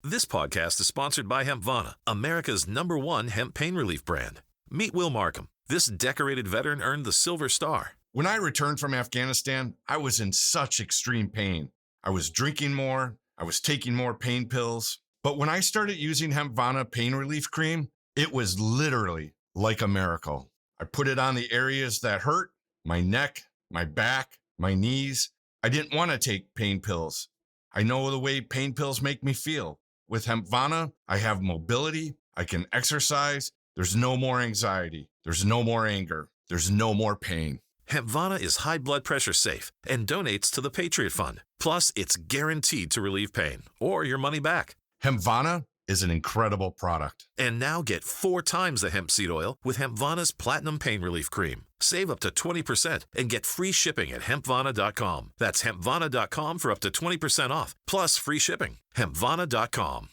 This podcast is sponsored by Hempvana, America's #1 hemp pain relief brand. Meet Will Markham. This decorated veteran earned the Silver Star. When I returned from Afghanistan, I was in such extreme pain. I was drinking more, I was taking more pain pills. But when I started using Hempvana pain relief cream, it was literally like a miracle. I put it on the areas that hurt, my neck, my back, my knees. I didn't want to take pain pills. I know the way pain pills make me feel. With Hempvana, I have mobility, I can exercise, there's no more anxiety, there's no more anger, there's no more pain. Hempvana is high blood pressure safe and donates to the Patriot Fund. Plus, it's guaranteed to relieve pain or your money back. Hempvana is an incredible product. And now get 4 times the hemp seed oil with Hempvana's Platinum Pain Relief Cream. Save up to 20% and get free shipping at hempvana.com. That's hempvana.com for up to 20% off, plus free shipping. Hempvana.com.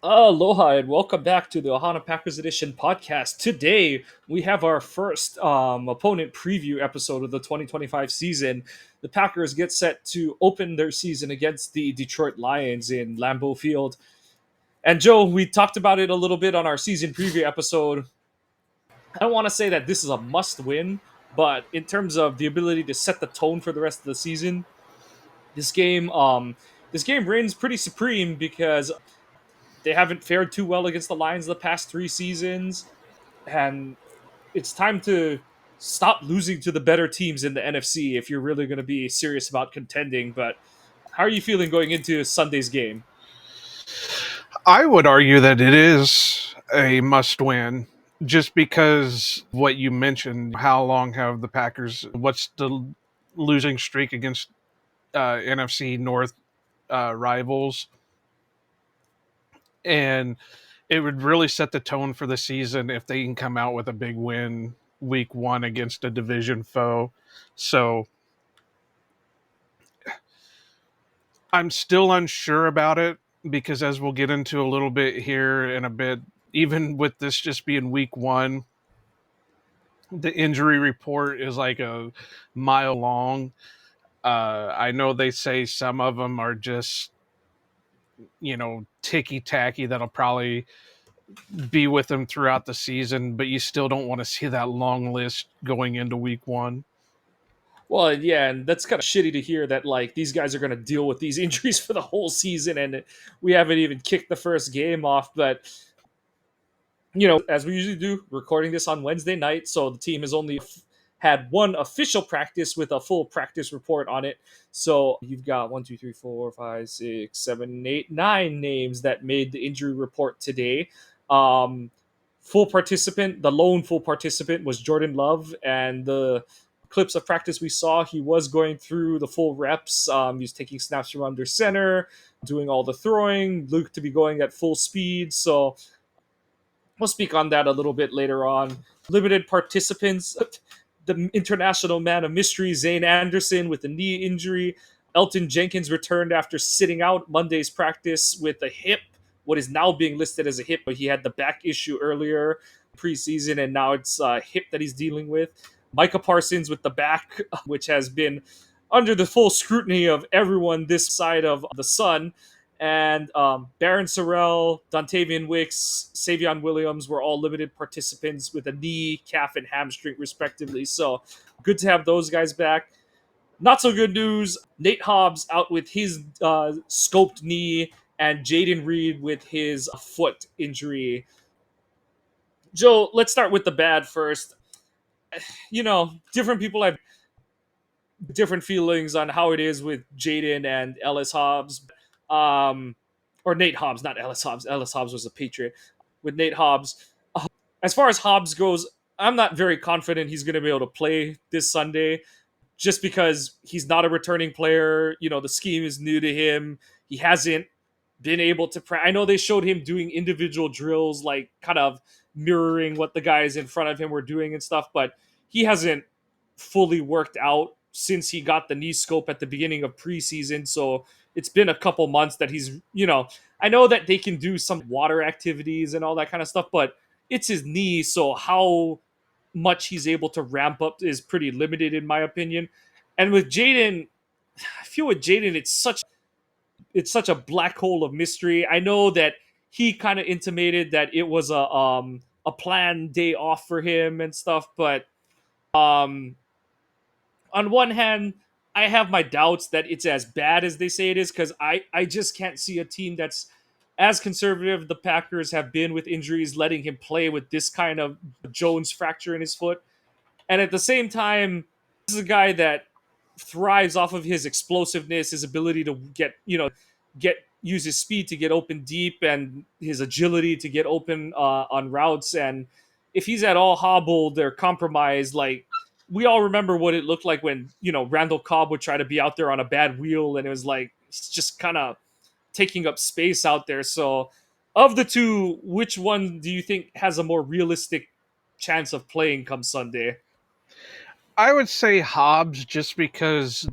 Aloha and welcome back to the Ohana Packers Edition podcast. Today we have our first opponent preview episode of the 2025 season. The Packers get set to open their season against the Detroit Lions in Lambeau Field. And Joe, we talked about it a little bit on our season preview episode. I don't want to say that this is a must win, but in terms of the ability to set the tone for the rest of the season, this game reigns pretty supreme because they haven't fared too well against the Lions the past 3 seasons, and it's time to stop losing to the better teams in the NFC if you're really going to be serious about contending. But how are you feeling going into Sunday's game? I would argue that it is a must-win, just because what you mentioned. How long have the Packers? What's the losing streak against NFC North rivals? And it would really set the tone for the season if they can come out with a big win week 1 against a division foe. So I'm still unsure about it because, as we'll get into a little bit here in a bit, even with this just being week 1, the injury report is like a mile long. I know they say some of them are just, ticky-tacky that'll probably be with them throughout the season, but you still don't want to see that long list going into week 1. Well, yeah, and that's kind of shitty to hear that like these guys are going to deal with these injuries for the whole season, and we haven't even kicked the first game off. But as we usually do, recording this on Wednesday night, so the team has only had one official practice with a full practice report on it. So you've got 1, 2, 3, 4, 5, 6, 7, 8, 9 names that made the injury report today. The lone full participant was Jordan Love, and the clips of practice we saw, he was going through the full reps. He was taking snaps from under center, doing all the throwing, looked to be going at full speed. So we'll speak on that a little bit later on. Limited participants, the international man of mystery, Zane Anderson, with a knee injury. Elton Jenkins returned after sitting out Monday's practice with a hip, what is now being listed as a hip, but he had the back issue earlier preseason, and now it's a hip that he's dealing with. Micah Parsons with the back, which has been under the full scrutiny of everyone this side of the sun. And Barron Sorrell, Dontavian Wicks, Savion Williams were all limited participants with a knee, calf, and hamstring, respectively. So good to have those guys back. Not so good news. Nate Hobbs out with his scoped knee, and Jaden Reed with his foot injury. Joe, let's start with the bad first. Different people have different feelings on how it is with Jaden and Ellis Hobbs. Or Nate Hobbs, not Ellis Hobbs. Ellis Hobbs was a Patriot. With Nate Hobbs, as far as Hobbs goes, I'm not very confident he's going to be able to play this Sunday, just because he's not a returning player. The scheme is new to him. He hasn't been able to. I know they showed him doing individual drills, like kind of mirroring what the guys in front of him were doing and stuff, but he hasn't fully worked out since he got the knee scope at the beginning of preseason. So it's been a couple months that he's, I know that they can do some water activities and all that kind of stuff, but it's his knee. So how much he's able to ramp up is pretty limited, in my opinion. And with Jaden, I feel with Jaden, it's such a black hole of mystery. I know that he kind of intimated that it was a planned day off for him and stuff, but um on one hand, I have my doubts that it's as bad as they say it is, because I just can't see a team that's as conservative the Packers have been with injuries, letting him play with this kind of Jones fracture in his foot. And at the same time, this is a guy that thrives off of his explosiveness, his ability to use his speed to get open deep, and his agility to get open on routes. And if he's at all hobbled or compromised, like, we all remember what it looked like when Randall Cobb would try to be out there on a bad wheel, and it was like he's just kind of taking up space out there. So, of the two, which one do you think has a more realistic chance of playing come Sunday? I would say Hobbs, just because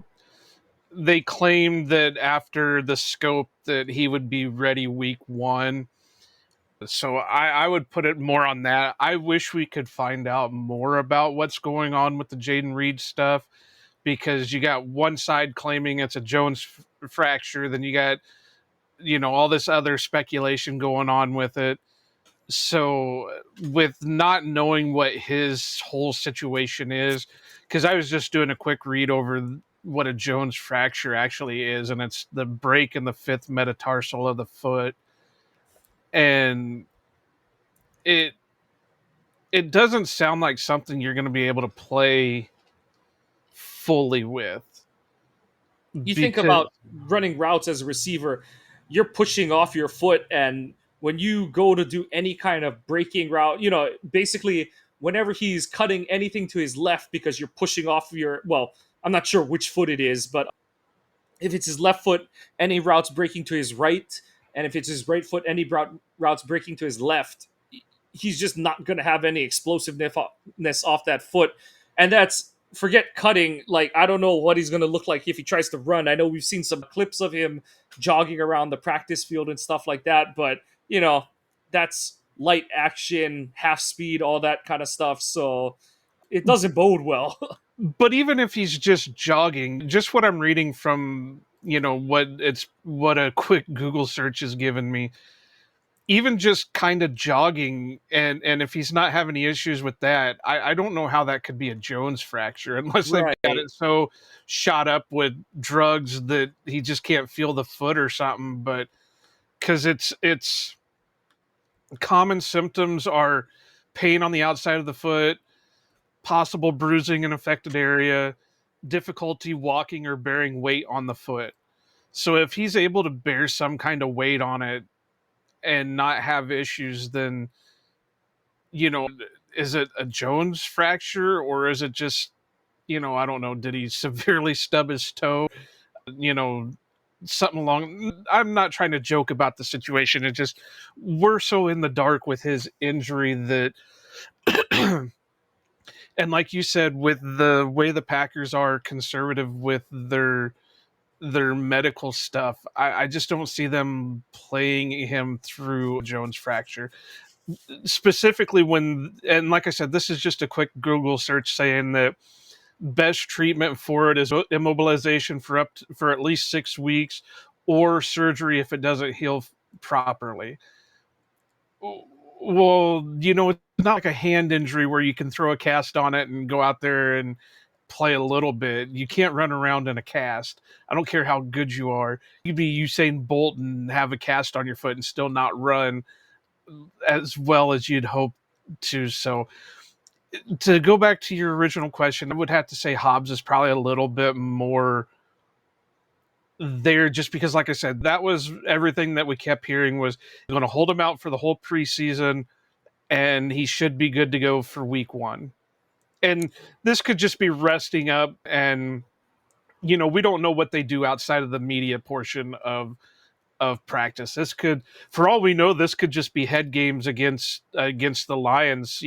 they claimed that after the scope that he would be ready week 1. So I would put it more on that. I wish we could find out more about what's going on with the Jaden Reed stuff, because you got one side claiming it's a Jones fracture, then you got all this other speculation going on with it. So with not knowing what his whole situation is, because I was just doing a quick read over what a Jones fracture actually is, and it's the break in the 5th metatarsal of the foot. And it doesn't sound like something you're going to be able to play fully with. You think about running routes as a receiver, you're pushing off your foot, and when you go to do any kind of breaking route, basically whenever he's cutting anything to his left, because you're pushing off I'm not sure which foot it is, but if it's his left foot, any routes breaking to his right, and if it's his right foot, any routes breaking to his left, he's just not going to have any explosiveness off that foot. And that's, forget cutting, like, I don't know what he's going to look like if he tries to run. I know we've seen some clips of him jogging around the practice field and stuff like that, but that's light action, half speed, all that kind of stuff, so it doesn't bode well. But even if he's just jogging, just what I'm reading from what a quick Google search has given me, even just kind of jogging, and if he's not having any issues with that, I don't know how that could be a Jones fracture, unless they've got it so shot up with drugs that he just can't feel the foot or something. But because it's common symptoms are pain on the outside of the foot, possible bruising in affected area, difficulty walking or bearing weight on the foot. So if he's able to bear some kind of weight on it and not have issues, then is it a Jones fracture, or is it just I don't know, did he severely stub his toe, something along. I'm not trying to joke about the situation, it's just we're so in the dark with his injury that and like you said, with the way the Packers are conservative with their medical stuff, I just don't see them playing him through Jones fracture. Specifically and like I said, this is just a quick Google search saying that best treatment for it is immobilization for at least 6 weeks, or surgery if it doesn't heal properly. Well, it's not like a hand injury where you can throw a cast on it and go out there and play a little bit. You can't run around in a cast. I don't care how good you are. You'd be Usain Bolt and have a cast on your foot and still not run as well as you'd hope to. So to go back to your original question, I would have to say Hobbs is probably a little bit more there, just because, like I said, that was everything that we kept hearing was going to hold him out for the whole preseason, and he should be good to go for week 1. And this could just be resting up, and we don't know what they do outside of the media portion of practice. This could, for all we know, this could just be head games against the Lions.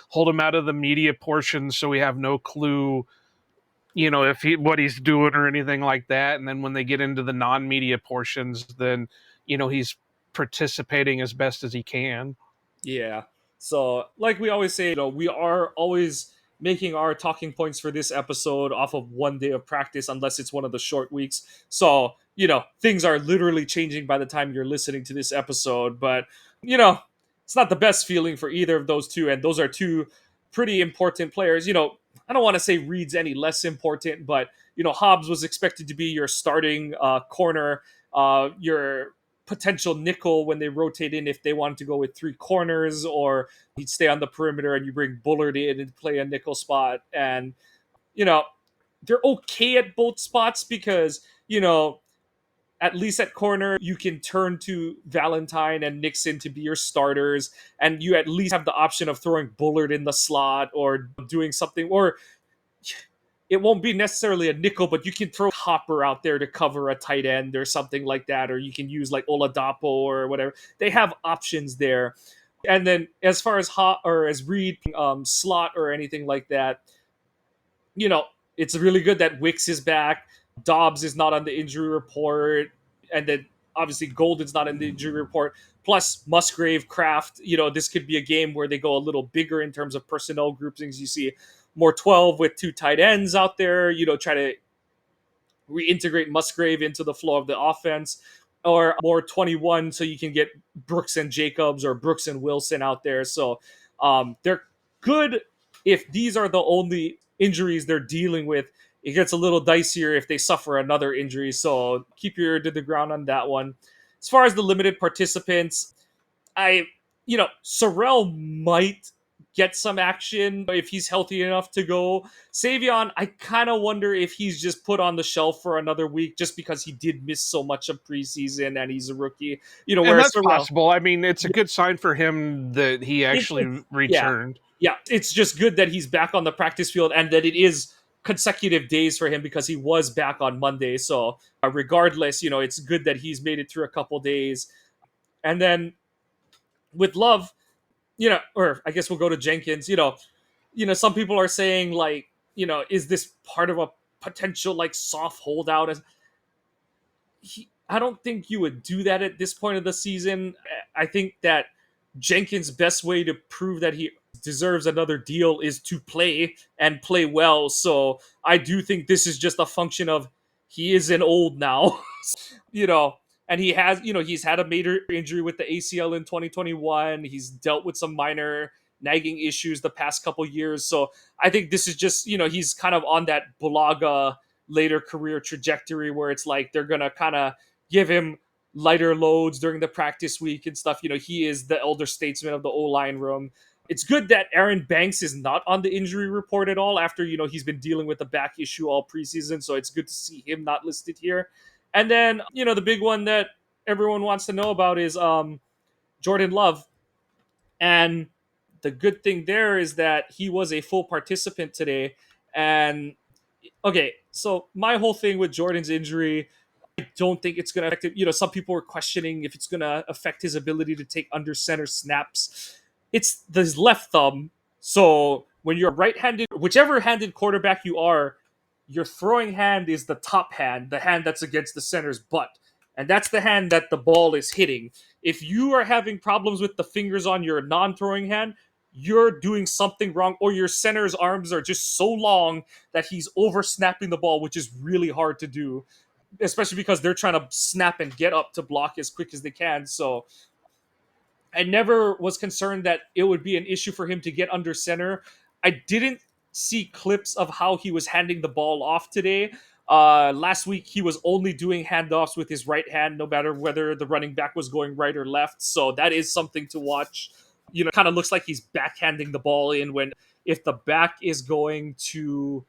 Hold him out of the media portion so we have no clue if what he's doing or anything like that. And then when they get into the non-media portions, then he's participating as best as he can. Yeah. So, like we always say, we are always making our talking points for this episode off of one day of practice, unless it's one of the short weeks. So, things are literally changing by the time you're listening to this episode. But, it's not the best feeling for either of those two. And those are two pretty important players. I don't want to say Reed's any less important, but, Hobbs was expected to be your starting corner, your potential nickel when they rotate in if they wanted to go with three corners, or he'd stay on the perimeter and you bring Bullard in and play a nickel spot. And, they're okay at both spots because, at least at corner, you can turn to Valentine and Nixon to be your starters, and you at least have the option of throwing Bullard in the slot or doing something, or it won't be necessarily a nickel, but you can throw Hopper out there to cover a tight end or something like that, or you can use like Oladapo or whatever. They have options there. And then as far as as Reed slot or anything like that, it's really good that Wicks is back. Dobbs is not on the injury report, and then obviously Golden's not in the injury report. Plus Musgrave, Kraft. This could be a game where they go a little bigger in terms of personnel groupings. You see more 12 with two tight ends out there. Try to reintegrate Musgrave into the flow of the offense, or more 21 so you can get Brooks and Jacobs or Brooks and Wilson out there. So they're good if these are the only injuries they're dealing with. It gets a little dicier if they suffer another injury. So keep your ear to the ground on that one. As far as the limited participants, Sorrell might get some action if he's healthy enough to go. Savion, I kind of wonder if he's just put on the shelf for another week just because he did miss so much of preseason and he's a rookie. And that's possible. I mean, it's a good sign for him that he actually returned. Yeah, it's just good that he's back on the practice field and that it is consecutive days for him because he was back on Monday. So regardless, it's good that he's made it through a couple days. And then with Love, or I guess we'll go to Jenkins. Some people are saying like, is this part of a potential like soft holdout? I don't think you would do that at this point of the season. I think that Jenkins' best way to prove that he deserves another deal is to play and play well. So I do think this is just a function of he is an old now, and he has, he's had a major injury with the ACL in 2021. He's dealt with some minor nagging issues the past couple years. So I think this is just, he's kind of on that Bulaga later career trajectory where it's like they're going to kind of give him lighter loads during the practice week and stuff. He is the elder statesman of the O-line room. It's good that Aaron Banks is not on the injury report at all after, he's been dealing with a back issue all preseason. So it's good to see him not listed here. And then, the big one that everyone wants to know about is Jordan Love. And the good thing there is that he was a full participant today. And, okay, so my whole thing with Jordan's injury, I don't think it's going to affect it. Some people were questioning if it's going to affect his ability to take under center snaps. It's his left thumb. So when you're right-handed, whichever handed quarterback you are, your throwing hand is the top hand, the hand that's against the center's butt. And that's the hand that the ball is hitting. If you are having problems with the fingers on your non-throwing hand, you're doing something wrong, or your center's arms are just so long that he's over snapping the ball, which is really hard to do, especially because they're trying to snap and get up to block as quick as they can. So I never was concerned that it would be an issue for him to get under center. I didn't see clips of how he was handing the ball off today. Last week, he was only doing handoffs with his right hand, no matter whether the running back was going right or left. So that is something to watch. Kind of looks like he's backhanding the ball in when if the back is going to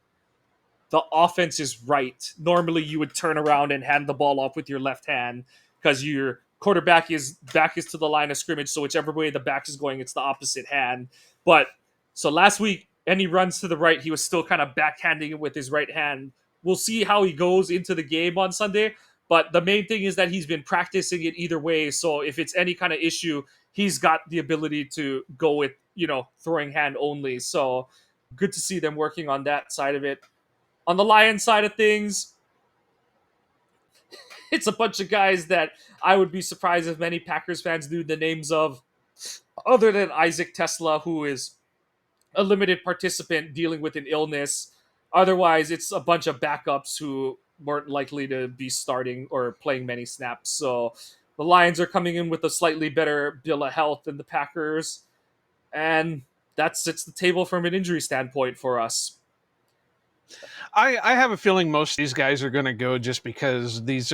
the offense is right. Normally, you would turn around and hand the ball off with your left hand because your quarterback back is to the line of scrimmage. So whichever way the back is going, it's the opposite hand. But so last week, and he runs to the right, he was still kind of backhanding it with his right hand. We'll see how he goes into the game on Sunday. But the main thing is that he's been practicing it either way. So if it's any kind of issue, he's got the ability to go with, throwing hand only. So good to see them working on that side of it. On the Lions side of things, it's a bunch of guys that I would be surprised if many Packers fans knew the names of, other than Isaac Tesla, who is a limited participant dealing with an illness. Otherwise, it's a bunch of backups who weren't likely to be starting or playing many snaps. So the Lions are coming in with a slightly better bill of health than the Packers, and that sets the table from an injury standpoint for us. I have a feeling most of these guys are going to go just because this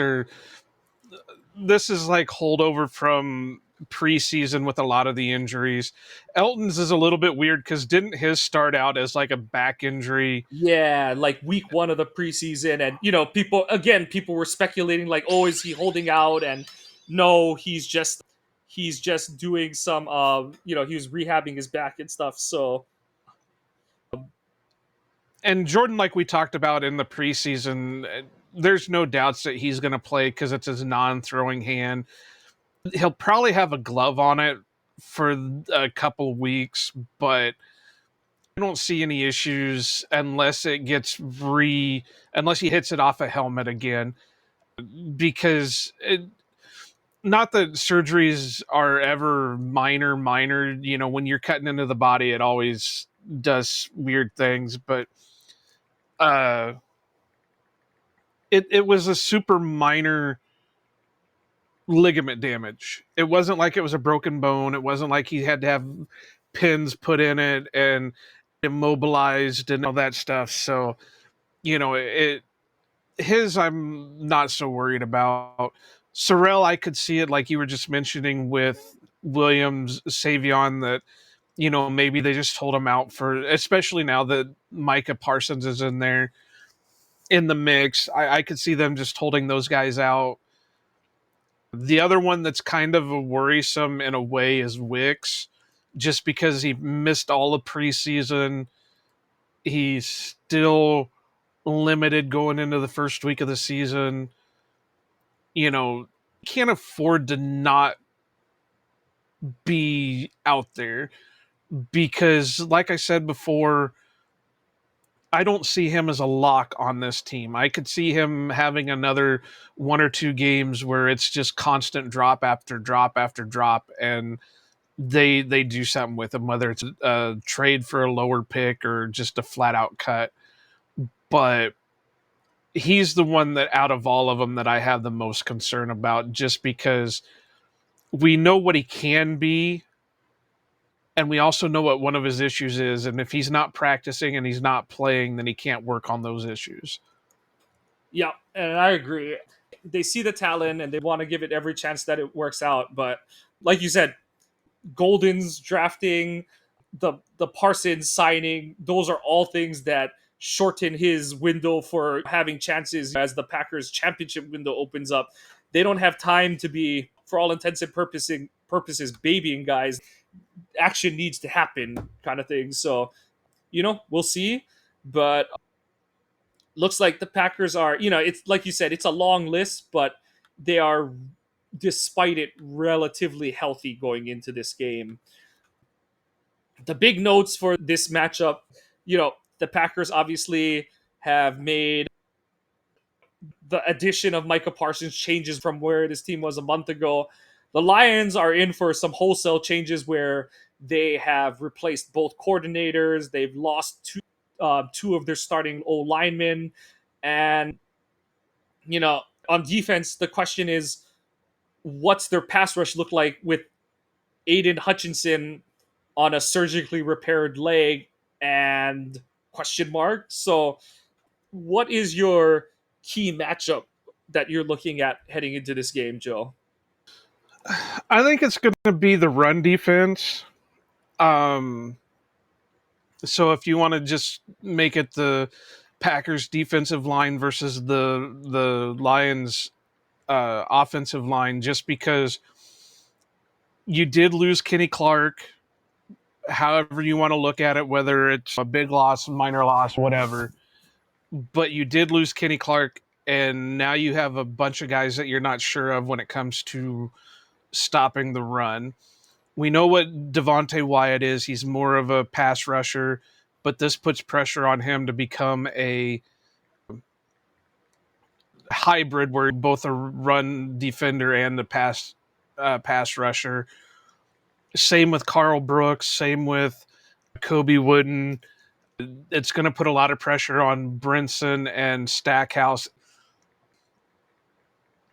is like holdover from preseason with a lot of the injuries. Elton's is a little bit weird because didn't his start out as like a back injury? Yeah, like week one of the preseason, and people were speculating like, oh, is he holding out? And no, he's just doing some he was rehabbing his back and stuff. So And Jordan, like we talked about in the preseason, there's no doubts that he's going to play because it's his non-throwing hand. He'll probably have a glove on it for a couple weeks, but I don't see any issues unless it gets unless he hits it off a helmet again. Because not that surgeries are ever minor. You know, when you're cutting into the body, it always does weird things, but it was a super minor ligament damage. It wasn't like it was a broken bone. It wasn't like he had to have pins put in it and immobilized and all that stuff. So, you know, his I'm not so worried about. Sorrell, I could see it like you were just mentioning with Williams, Savion, that, you know, maybe they just hold him out for, especially now that Micah Parsons is in there in the mix. I could see them just holding those guys out. The other one that's kind of a worrisome in a way is Wicks, just because he missed all of preseason. He's still limited going into the first week of the season. You know, can't afford to not be out there because, like I said before, I don't see him as a lock on this team. I could see him having another one or two games where it's just constant drop after drop after drop, and they do something with him, whether it's a trade for a lower pick or just a flat out cut. But he's the one that out of all of them that I have the most concern about, just because we know what he can be, and we also know what one of his issues is. And if he's not practicing and he's not playing, then he can't work on those issues. yeah, and I agree. They see the talent and they want to give it every chance that it works out. But like you said, Golden's drafting, the Parsons signing, those are all things that shorten his window for having chances as the Packers championship window opens up. They don't have time to be, for all intents and purposes, babying guys. Action needs to happen, kind of thing. So, we'll see. But looks like the Packers are, it's like you said, it's a long list, but they are, despite it, relatively healthy going into this game. The big notes for this matchup, the Packers obviously have made the addition of Micah Parsons changes from where this team was a month ago. The Lions are in for some wholesale changes where they have replaced both coordinators. They've lost two of their starting O linemen. And, on defense, the question is, what's their pass rush look like with Aiden Hutchinson on a surgically repaired leg and question mark? So what is your key matchup that you're looking at heading into this game, Joe? I think it's going to be the run defense. So if you want to just make it the Packers defensive line versus the Lions offensive line, just because you did lose Kenny Clark, however you want to look at it, whether it's a big loss, minor loss, whatever. But you did lose Kenny Clark, and now you have a bunch of guys that you're not sure of when it comes to stopping the run. We know what Devontae Wyatt is. He's more of a pass rusher, but this puts pressure on him to become a hybrid where both a run defender and the pass rusher. Same with Carl Brooks. Same with Jacoby Wooden. It's going to put a lot of pressure on Brinson and Stackhouse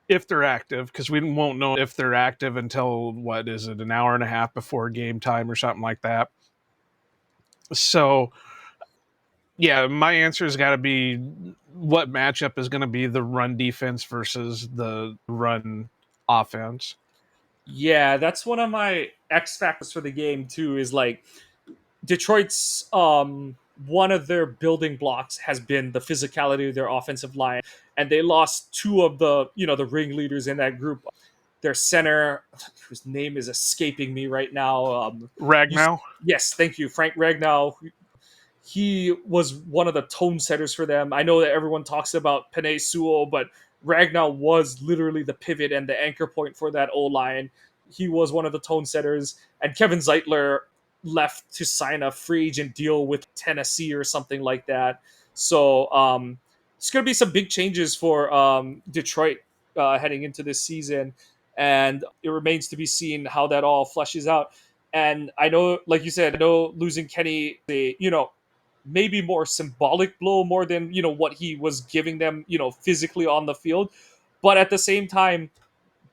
if they're active, because we won't know if they're active until, what is it, an hour and a half before game time or something like that. So, yeah, my answer has got to be what matchup is going to be the run defense versus the run offense. Yeah, that's one of my X factors for the game too. Is like Detroit's one of their building blocks has been the physicality of their offensive line, and they lost two of the the ringleaders in that group. Their center, whose name is escaping me right now. Ragnow? Yes, thank you, Frank Ragnow. He was one of the tone setters for them. I know that everyone talks about Penei Sewell, but Ragnow was literally the pivot and the anchor point for that O line. He was one of the tone setters, and Kevin Zeitler left to sign a free agent deal with Tennessee or something like that. So it's going to be some big changes for Detroit heading into this season, and it remains to be seen how that all fleshes out. And I know, like you said, I know losing Kenny, maybe more symbolic blow more than what he was giving them physically on the field, but at the same time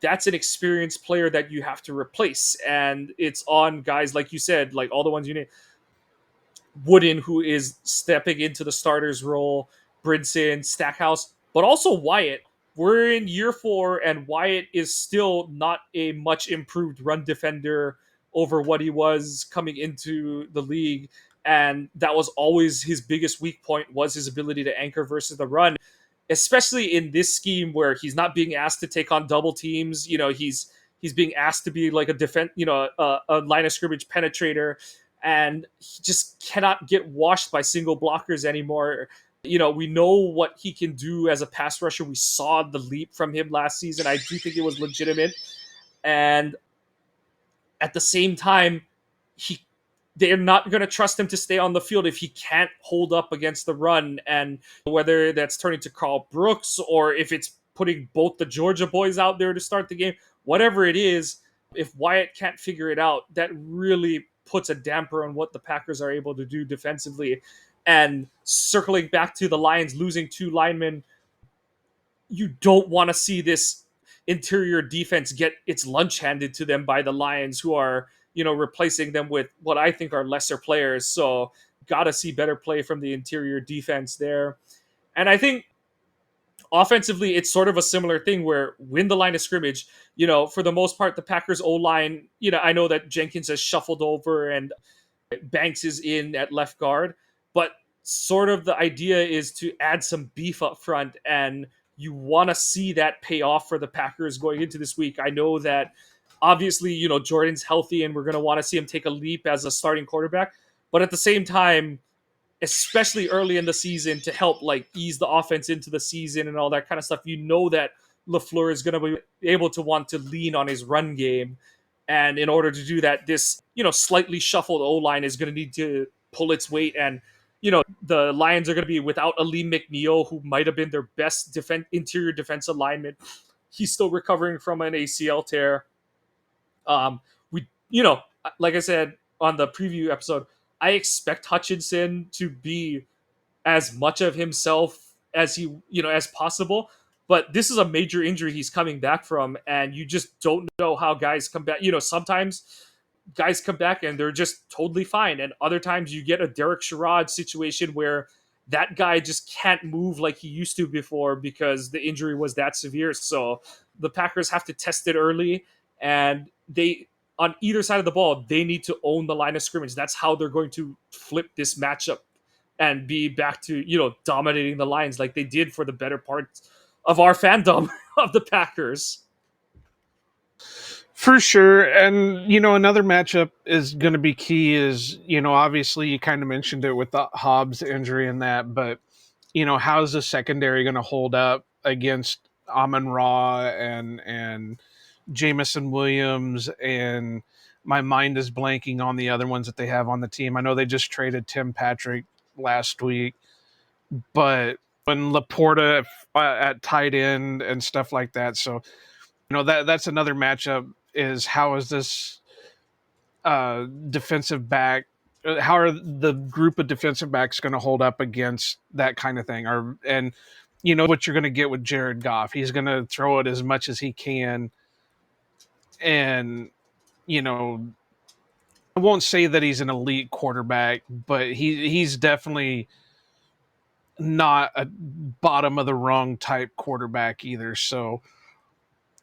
that's an experienced player that you have to replace, and it's on guys like you said, like all the ones you named, Wooden, who is stepping into the starter's role, Brinson, Stackhouse, but also Wyatt. We're in year 4, and Wyatt is still not a much improved run defender over what he was coming into the league. And that was always his biggest weak point, was his ability to anchor versus the run, especially in this scheme where he's not being asked to take on double teams. He's being asked to be like a defense, a line of scrimmage penetrator, and he just cannot get washed by single blockers anymore. We know what he can do as a pass rusher. We saw the leap from him last season. I do think it was legitimate. And at the same time, they're not going to trust him to stay on the field if he can't hold up against the run. And whether that's turning to Carl Brooks or if it's putting both the Georgia boys out there to start the game, whatever it is, if Wyatt can't figure it out, that really puts a damper on what the Packers are able to do defensively. And circling back to the Lions losing 2 linemen, you don't want to see this interior defense get its lunch handed to them by the Lions, who are replacing them with what I think are lesser players. So gotta see better play from the interior defense there. And I think offensively, it's sort of a similar thing where win the line of scrimmage, for the most part, the Packers O-line, I know that Jenkins has shuffled over and Banks is in at left guard, but sort of the idea is to add some beef up front, and you want to see that pay off for the Packers going into this week. I know that obviously, Jordan's healthy and we're going to want to see him take a leap as a starting quarterback, but at the same time, especially early in the season, to help like ease the offense into the season and all that kind of stuff, that LaFleur is going to be able to want to lean on his run game. And in order to do that, this, slightly shuffled O-line is going to need to pull its weight. And, the Lions are going to be without Ali McNeil, who might have been their best interior defensive lineman. He's still recovering from an ACL tear. Like I said on the preview episode, I expect Hutchinson to be as much of himself as as possible. But this is a major injury he's coming back from, and you just don't know how guys come back. Sometimes guys come back and they're just totally fine, and other times you get a Derek Sherrod situation where that guy just can't move like he used to before because the injury was that severe. So the Packers have to test it early, and on either side of the ball, they need to own the line of scrimmage. That's how they're going to flip this matchup and be back to, dominating the Lions like they did for the better part of our fandom of the Packers. For sure. And, another matchup is going to be key is, obviously you kind of mentioned it with the Hobbs injury and that, but, how's the secondary going to hold up against Amon-Ra and Jamison Williams, and my mind is blanking on the other ones that they have on the team. I know they just traded Tim Patrick last week, but when Laporta at tight end and stuff like that. So, that's another matchup is how is this defensive back how are the group of defensive backs going to hold up against that kind of thing? And you know what you're going to get with Jared Goff. He's going to throw it as much as he can. And, you know, I won't say that he's an elite quarterback, but he's definitely not a bottom of the rung type quarterback either. So,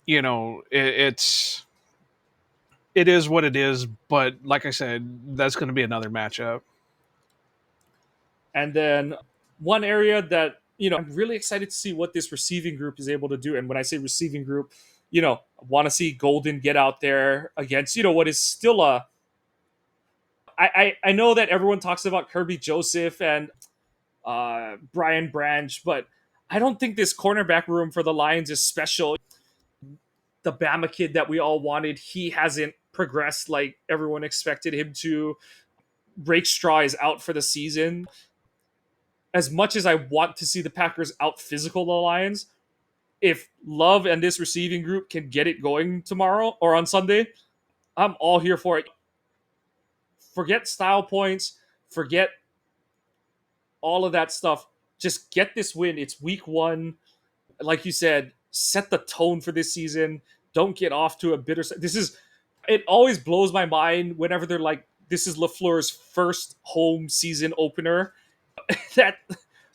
you know, it is what it is. But like I said, that's going to be another matchup. And then one area that, I'm really excited to see what this receiving group is able to do. And when I say receiving group, I want to see Golden get out there against, what is still a. I know that everyone talks about Kirby Joseph and Brian Branch, but I don't think this cornerback room for the Lions is special. The Bama kid that we all wanted, he hasn't progressed like everyone expected him to. Rakestraw is out for the season. As much as I want to see the Packers out physical the Lions, if Love and this receiving group can get it going tomorrow or on Sunday, I'm all here for it. Forget style points, forget all of that stuff. Just get this win. It's week 1. Like you said, set the tone for this season. Don't get off to a bitter. It always blows my mind whenever they're like, this is LaFleur's first home season opener. That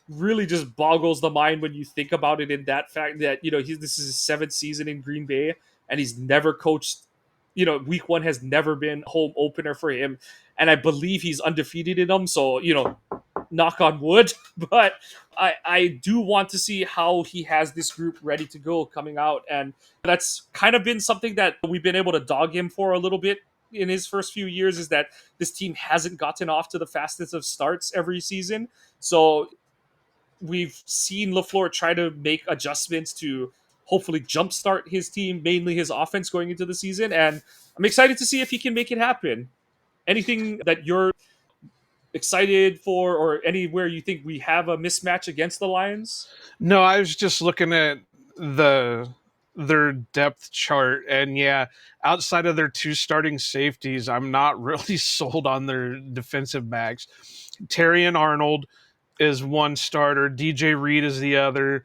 really just boggles the mind when you think about it, in that fact that, this is his 7th season in Green Bay and he's never coached. Week 1 has never been home opener for him. And I believe he's undefeated in them. So, knock on wood. But I do want to see how he has this group ready to go coming out. And that's kind of been something that we've been able to dog him for a little bit in his first few years, is that this team hasn't gotten off to the fastest of starts every season. So we've seen LaFleur try to make adjustments to hopefully jumpstart his team, mainly his offense, going into the season. And I'm excited to see if he can make it happen. Anything that you're excited for, or anywhere you think we have a mismatch against the Lions? No, I was just looking at their depth chart, and yeah, outside of their 2 starting safeties, I'm not really sold on their defensive backs. Terrion Arnold is one starter, DJ Reed is the other,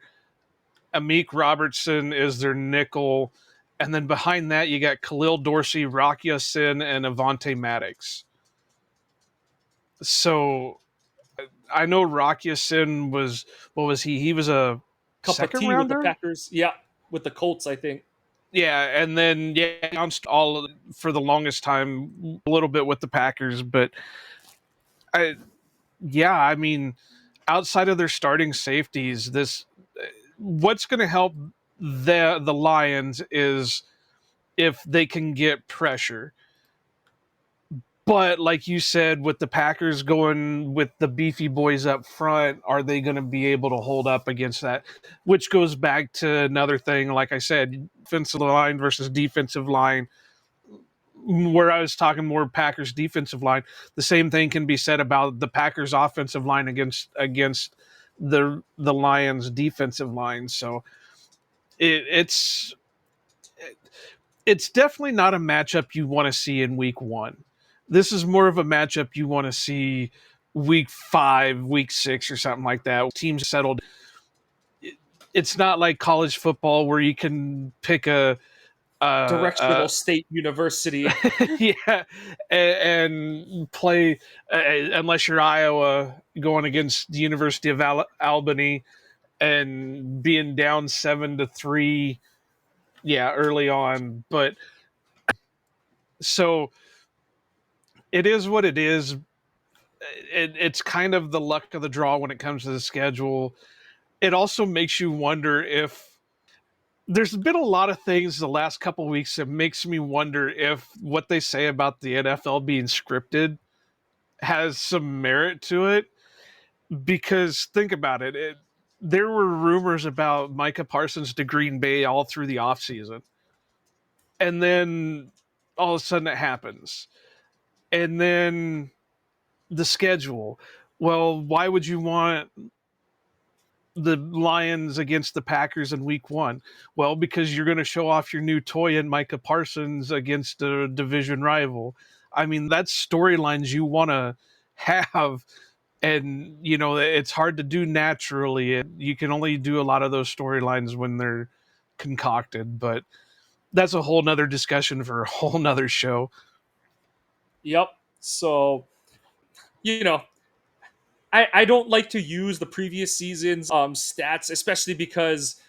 Amik Robertson is their nickel, and then behind that you got Khalil Dorsey, Rocky Sin, and Avonte Maddox. So I know Rocky Sin was, what was he? He was a Cup second of tea rounder with the Packers. Yeah, with the Colts, I think. Yeah, and then bounced all for the longest time a little bit with the Packers, but I mean, outside of their starting safeties, what's going to help the Lions is if they can get pressure. But like you said, with the Packers going with the beefy boys up front, are they going to be able to hold up against that? Which goes back to another thing, like I said, offensive line versus defensive line, where I was talking more Packers defensive line. The same thing can be said about the Packers offensive line against the Lions defensive line. So it's definitely not a matchup you want to see in week 1. This is more of a matchup you want to see week 5, week 6, or something like that. Teams settled. It's not like college football where you can pick a directional state university. Yeah, and play unless you're Iowa going against the University of Albany and being down 7-3. Yeah, early on, but so it is what it is. It's kind of the luck of the draw when it comes to the schedule. It also makes you wonder if there's been a lot of things the last couple of weeks that makes me wonder if what they say about the NFL being scripted has some merit to it. Because think about it, there were rumors about Micah Parsons to Green Bay all through the offseason. And then all of a sudden it happens. And then the schedule. Well, why would you want the Lions against the Packers in week 1? Well, because you're going to show off your new toy in Micah Parsons against a division rival. I mean, that's storylines you want to have. And, you know, it's hard to do naturally. You can only do a lot of those storylines when they're concocted. But that's a whole nother discussion for a whole nother show. Yep. So, you know, I don't like to use the previous season's stats, especially because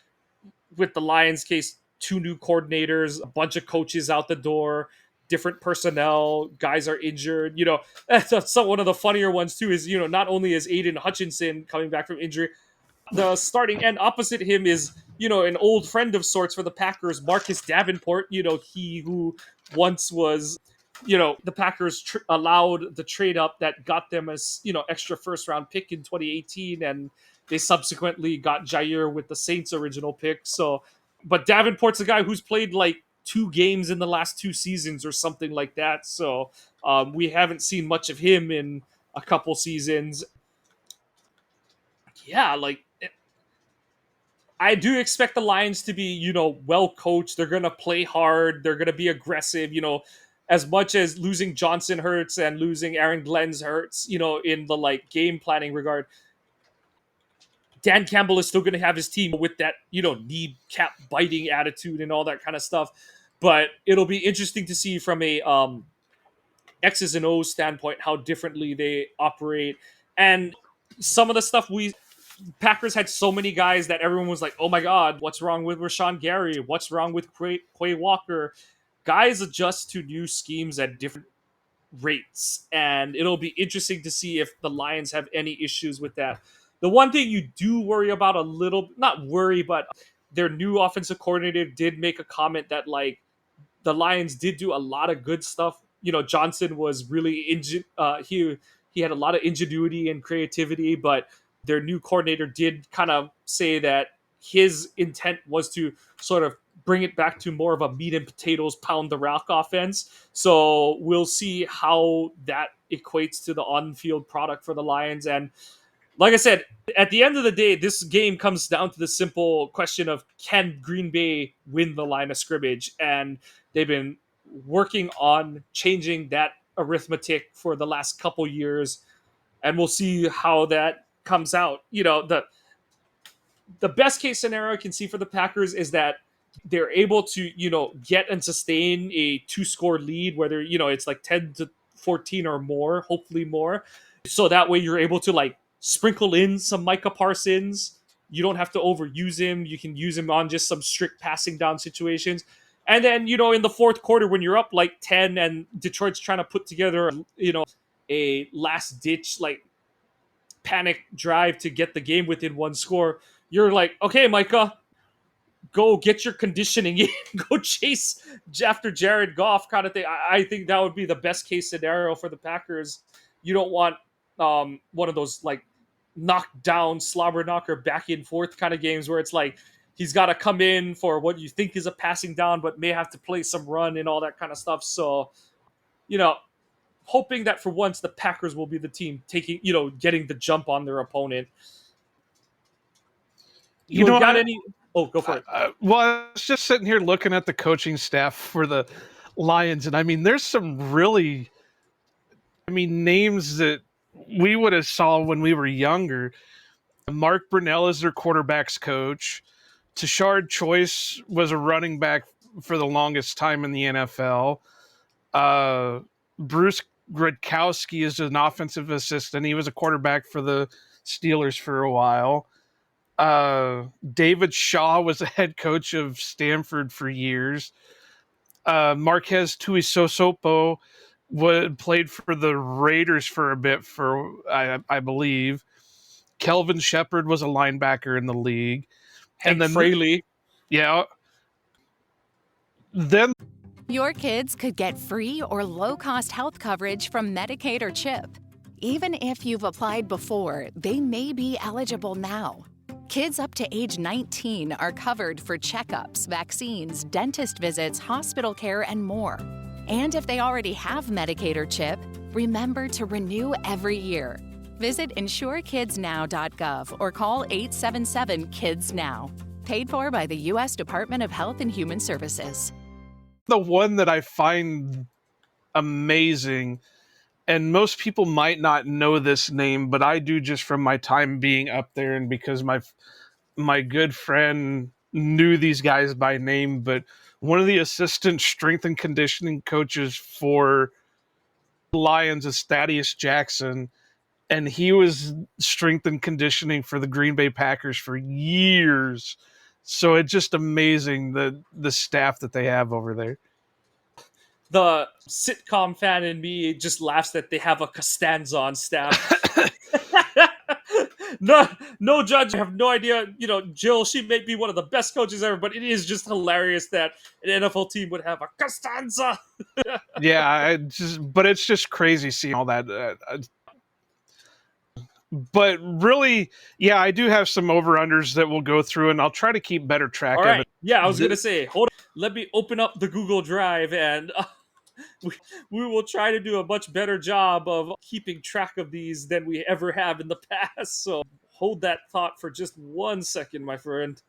with the Lions case, 2 new coordinators, a bunch of coaches out the door, different personnel, guys are injured. You know, that's one of the funnier ones too. Is, you know, not only is Aiden Hutchinson coming back from injury, the starting end opposite him is, you know, an old friend of sorts for the Packers, Marcus Davenport. You know, he who once was, you know, the Packers allowed the trade up that got them as, you know, extra first round pick in 2018, and they subsequently got Jair with the Saints original pick. So, but Davenport's a guy who's played like 2 games in the last 2 seasons or something like that. So we haven't seen much of him in a couple seasons. Yeah, like I do expect the Lions to be, you know, well coached. They're going to play hard. They're going to be aggressive, you know, as much as losing Johnson hurts and losing Aaron Glenn's hurts, you know, in the like game planning regard. Dan Campbell is still going to have his team with that, you know, knee cap biting attitude and all that kind of stuff. But it'll be interesting to see from a X's and O's standpoint how differently they operate. And some of the stuff Packers had so many guys that everyone was like, oh my God, what's wrong with Rashawn Gary? What's wrong with Quay Walker? Guys adjust to new schemes at different rates. And it'll be interesting to see if the Lions have any issues with that. The one thing you do worry about a little, not worry, but their new offensive coordinator did make a comment that like the Lions did do a lot of good stuff. You know, Johnson was really he had a lot of ingenuity and creativity, but their new coordinator did kind of say that his intent was to sort of bring it back to more of a meat and potatoes, pound the rock offense. So we'll see how that equates to the on-field product for the Lions. And like I said, at the end of the day, this game comes down to the simple question of, can Green Bay win the line of scrimmage? And they've been working on changing that arithmetic for the last couple years, and we'll see how that comes out. You know, the best case scenario I can see for the Packers is that they're able to, you know, get and sustain a 2-score lead, whether, you know, it's like 10-14 or more, hopefully more. So that way you're able to like sprinkle in some Micah Parsons. You don't have to overuse him. You can use him on just some strict passing down situations. And then, you know, in the fourth quarter, when you're up like 10 and Detroit's trying to put together, you know, a last ditch, like panic drive to get the game within 1 score, you're like, okay, Micah, go get your conditioning in, go chase after Jared Goff kind of thing. I think that would be the best case scenario for the Packers. You don't want one of those like knockdown, slobber knocker, back and forth kind of games where it's like he's got to come in for what you think is a passing down, but may have to play some run and all that kind of stuff. So, you know, hoping that for once the Packers will be the team taking, you know, getting the jump on their opponent. You know, got any? Oh, go for it. Well, I was just sitting here looking at the coaching staff for the Lions, and I mean, there's some really, I mean, names that we would have saw when we were younger. Mark Brunell is their quarterback's coach. Tashard Choice was a running back for the longest time in the NFL. Bruce Gradkowski is an offensive assistant. He was a quarterback for the Steelers for a while. David Shaw was a head coach of Stanford for years. Marquez Tuisosopo played for the Raiders for a bit, I believe. Kelvin Shepard was a linebacker in the league. And then Fraley. Yeah. Then your kids could get free or low-cost health coverage from Medicaid or CHIP. Even if you've applied before, they may be eligible now. Kids up to age 19 are covered for checkups, vaccines, dentist visits, hospital care, and more. And if they already have Medicaid or CHIP, remember to renew every year. Visit insurekidsnow.gov or call 877-KIDS-NOW. Paid for by the U.S. Department of Health and Human Services. The one that I find amazing. And most people might not know this name, but I do just from my time being up there and because my good friend knew these guys by name. But one of the assistant strength and conditioning coaches for Lions is Thaddeus Jackson, and he was strength and conditioning for the Green Bay Packers for years. So it's just amazing the staff that they have over there. The sitcom fan in me just laughs that they have a Costanza on staff. no, no judge. I have no idea. Jill, she may be one of the best coaches ever, but it is just hilarious that an NFL team would have a Costanza. Yeah, but it's just crazy seeing all that. But really, yeah, I do have some over-unders that we'll go through, and I'll try to keep better track All of right. it. Yeah, I was going to say, hold on. Let me open up the Google Drive, and we will try to do a much better job of keeping track of these than we ever have in the past. So hold that thought for just 1 second, my friend.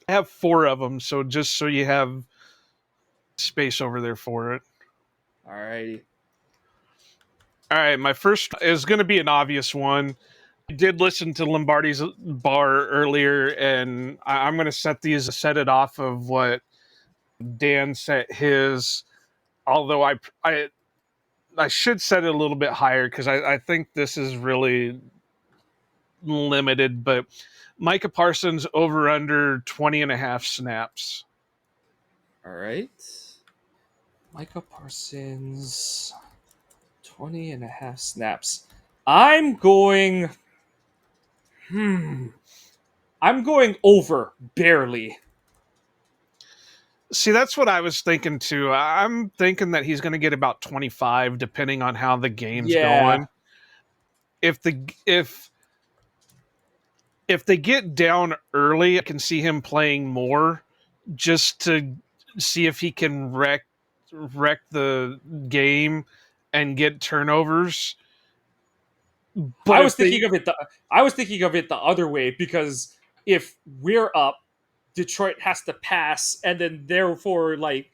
I have 4 of them, so just so you have space over there for it. All righty. All right, my first is going to be an obvious one. I did listen to Lombardi's Bar earlier, and I'm going to set it off of what Dan set his. Although I should set it a little bit higher because I think this is really limited. But Micah Parsons over under 20.5 snaps. All right. Micah Parsons, 20.5 snaps. I'm going over, barely. See, that's what I was thinking too. I'm thinking that he's going to get about 25, depending on how the game's going. If they get down early, I can see him playing more, just to see if he can wreck the game and get turnovers. But I was thinking of it the other way, because if we're up, Detroit has to pass, and then therefore, like,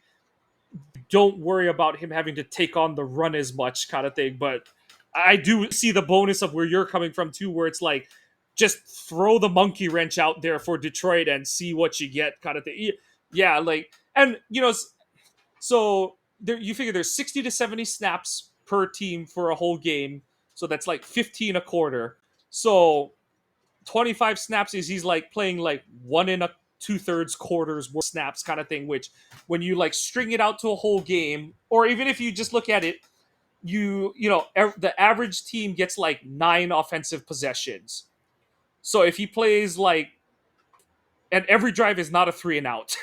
don't worry about him having to take on the run as much, kind of thing. But I do see the bonus of where you're coming from too, where it's like, just throw the monkey wrench out there for Detroit and see what you get, kind of thing. Yeah, like, and so there, you figure there's 60 to 70 snaps per team for a whole game, so that's like 15 a quarter. So 25 snaps is he's like playing like 1 2/3 quarters worth of snaps, kind of thing, which when you like string it out to a whole game, or even if you just look at it, the average team gets like 9 offensive possessions. So if he plays like, and every drive is not a 3 and out.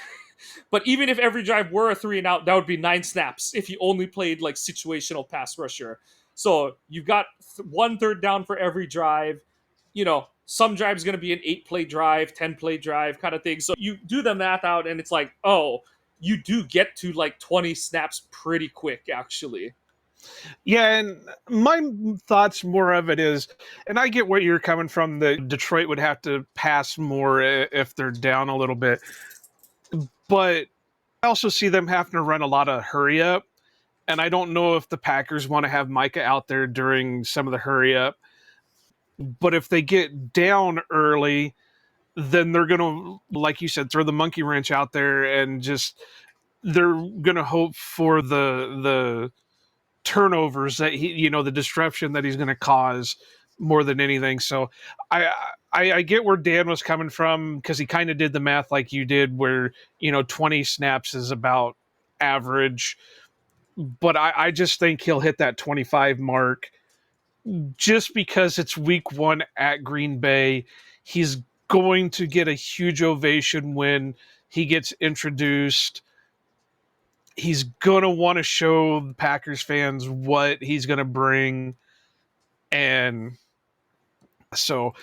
But even if every drive were a 3 and out, that would be 9 snaps if you only played like situational pass rusher. So you've got 1 third down for every drive. Some drive is going to be an 8-play drive, 10-play drive, kind of thing. So you do the math out, and it's like, oh, you do get to like 20 snaps pretty quick, actually. Yeah, and my thoughts more of it is, and I get where you're coming from, that Detroit would have to pass more if they're down a little bit. But I also see them having to run a lot of hurry up. And I don't know if the Packers want to have Micah out there during some of the hurry up. But if they get down early, then they're going to, like you said, throw the monkey wrench out there and just, they're going to hope for the turnovers that the disruption that he's going to cause more than anything. So I get where Dan was coming from, because he kind of did the math like you did, where 20 snaps is about average. But I just think he'll hit that 25 mark, just because it's week 1 at Green Bay. He's going to get a huge ovation when he gets introduced. He's going to want to show the Packers fans what he's going to bring. And so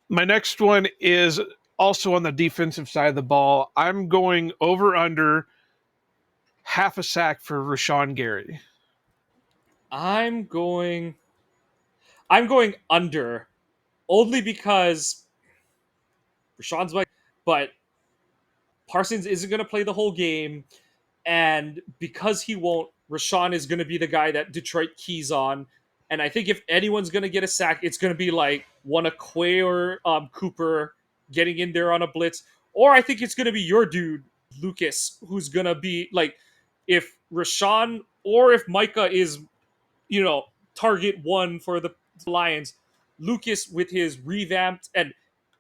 my next one is also on the defensive side of the ball. I'm going over under half a sack for Rashawn Gary. I'm going under, only because Rashawn's like, but Parsons isn't going to play the whole game, and because he won't Rashawn is going to be the guy that Detroit keys on. And I think if anyone's going to get a sack, it's going to be like one of Quay or Cooper getting in there on a blitz. Or I think it's going to be your dude, Lucas, who's going to be like, if Rashawn or if Micah is, target one for the Lions, Lucas with his revamped, and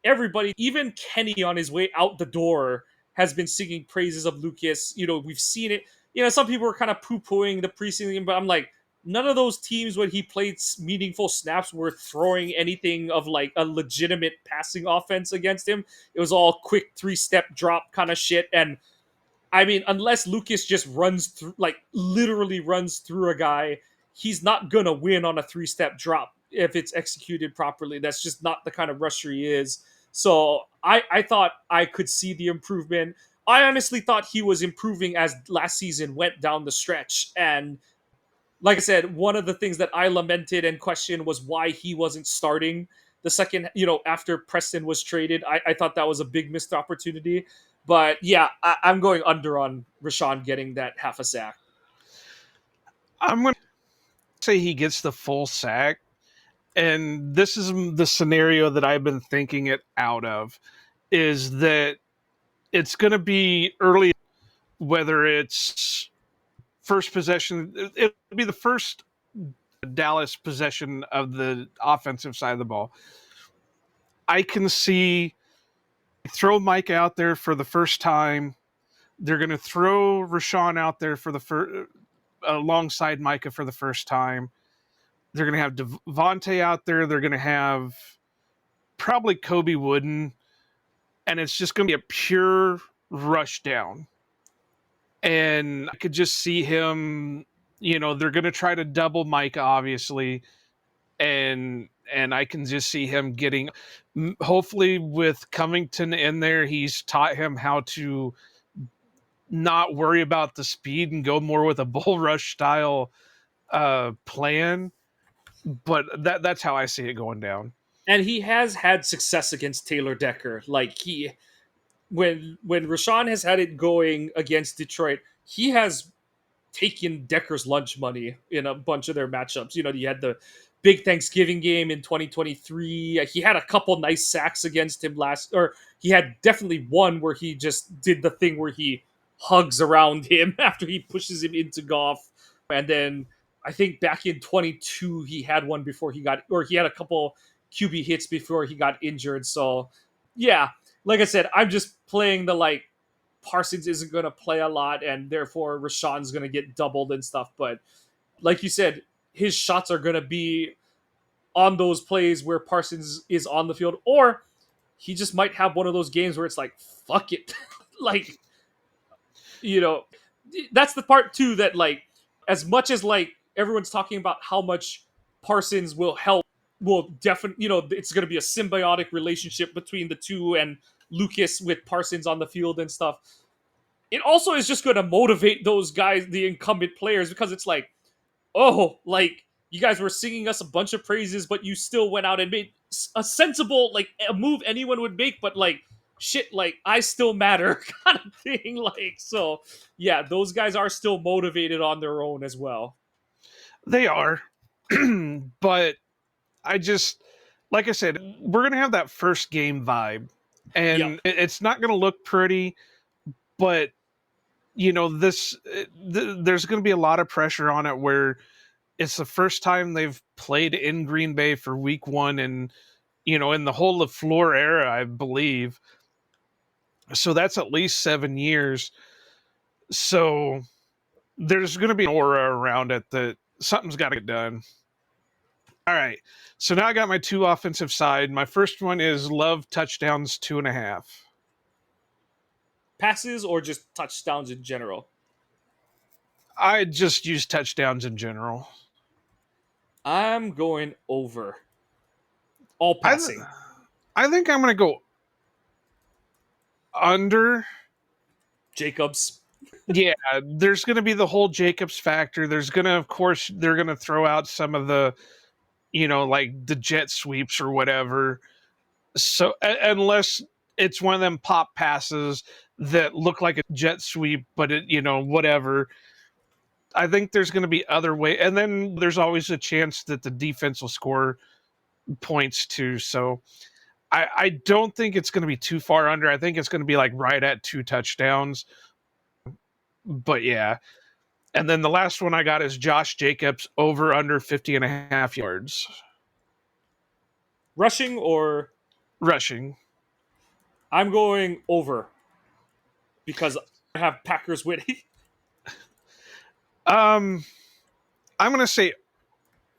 everybody, even Kenny on his way out the door, has been singing praises of Lucas. We've seen it. Some people were kind of poo-pooing the preseason game, but I'm like, none of those teams when he played meaningful snaps were throwing anything of like a legitimate passing offense against him. It was all quick 3-step drop kind of shit. And I mean, unless Lucas just runs through, like literally runs through a guy, he's not gonna win on a 3-step drop if it's executed properly. That's just not the kind of rusher he is. So I thought I could see the improvement. I honestly thought he was improving as last season went down the stretch. And like I said, one of the things that I lamented and questioned was why he wasn't starting the second, after Preston was traded. I thought that was a big missed opportunity. But yeah, I'm going under on Rashawn getting that half a sack. I'm going to say he gets the full sack. And this is the scenario that I've been thinking it out of, is that it's going to be early, whether it's first possession, it'll be the first Dallas possession of the offensive side of the ball. I can see throw Mike out there for the first time. They're going to throw Rashawn out there for alongside Micah for the first time. They're going to have Devontae out there. They're going to have probably Kobe Wooden. And it's just going to be a pure rush down. And I could just see him, they're going to try to double Micah, obviously. And I can just see him getting, hopefully with Covington in there, he's taught him how to not worry about the speed and go more with a bull rush style plan. But that's how I see it going down. And he has had success against Taylor Decker. Like when Rashawn has had it going against Detroit, he has taken Decker's lunch money in a bunch of their matchups. You had the big Thanksgiving game in 2023. He had a couple nice sacks against him he had definitely one where he just did the thing where he hugs around him after he pushes him into Goff. And then I think back in 22, he had one before he had a couple QB hits before he got injured. So yeah, like I said, I'm just playing the Parsons isn't going to play a lot and therefore Rashawn's going to get doubled and stuff. But like you said, his shots are going to be on those plays where Parsons is on the field, or he just might have one of those games where it's like, fuck it. That's the part too that as much as everyone's talking about how much Parsons will help, will definitely, it's going to be a symbiotic relationship between the two and Lucas with Parsons on the field and stuff. It also is just going to motivate those guys, the incumbent players, because it's like, oh, you guys were singing us a bunch of praises, but you still went out and made a sensible, a move anyone would make, but shit, I still matter kind of thing. So yeah, those guys are still motivated on their own as well. They are. But I just, like I said, we're going to have that first game vibe. And it's not going to look pretty, but, there's going to be a lot of pressure on it where it's the first time they've played in Green Bay for week 1 and, in the whole LaFleur era, I believe. So that's at least 7 years. So there's going to be an aura around it that something's got to get done. All right. So now I got my 2 offensive side. My first one is Love touchdowns 2.5. Passes or just touchdowns in general? I just use touchdowns in general. I'm going over. All passing. I think I'm going to go under. Jacobs. Yeah, there's going to be the whole Jacobs factor. There's going to, of course, they're going to throw out some of the, the jet sweeps or whatever. So unless it's one of them pop passes that look like a jet sweep, but it, whatever. I think there's going to be other way, and then there's always a chance that the defense will score points too. So I don't think it's going to be too far under. I think it's going to be like right at 2 touchdowns. But yeah. And then the last one I got is Josh Jacobs over under 50.5 yards. Rushing or Rushing. I'm going over because I have Packers winning. I'm going to say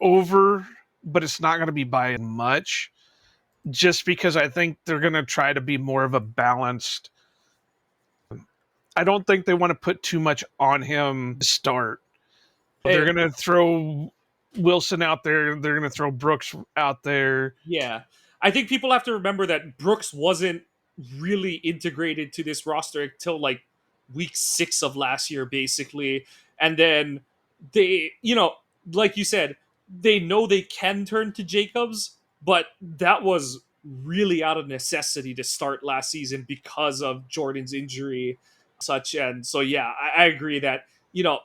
over, but it's not going to be by much, just because I think they're going to try to be more of a balanced. I don't think they want to put too much on him to start. They're going to throw Wilson out there. They're going to throw Brooks out there. Yeah. I think people have to remember that Brooks wasn't really integrated to this roster until like week 6 of last year, basically. And then they, like you said, they know they can turn to Jacobs, but that was really out of necessity to start last season because of Jordan's injury, such. And so, yeah, I agree that,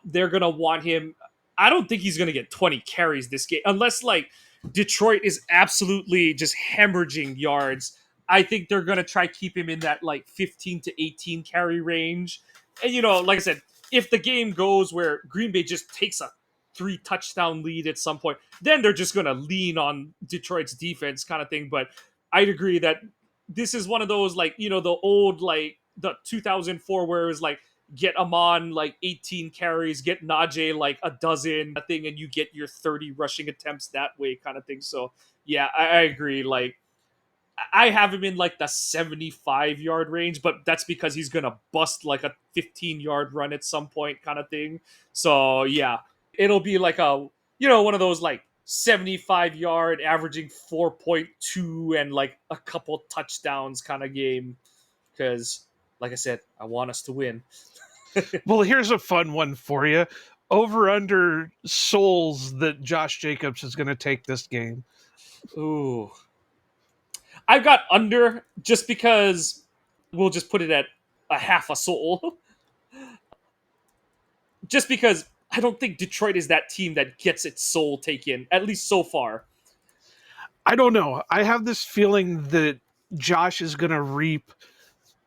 they're going to want him. I don't think he's going to get 20 carries this game unless like Detroit is absolutely just hemorrhaging yards. I think they're going to try keep him in that like 15 to 18 carry range. And, like I said, if the game goes where Green Bay just takes a 3 touchdown lead at some point, then they're just going to lean on Detroit's defense kind of thing. But I'd agree that this is one of those, like, the old, like the 2004 where it was like, get Amon like 18 carries, get Najee like a dozen thing, and you get your 30 rushing attempts that way kind of thing. So yeah, I agree. Like I have him in like the 75-yard range, but that's because he's gonna bust like a 15-yard run at some point kind of thing. So yeah, it'll be like a one of those like 75-yard averaging 4.2 and like a couple touchdowns kind of game. Because like I said, I want us to win. Well, here's a fun one for you. Over under souls that Josh Jacobs is going to take this game. Ooh. I've got under just because we'll just put it at a half a soul. Just because I don't think Detroit is that team that gets its soul taken, at least so far. I don't know. I have this feeling that Josh is going to reap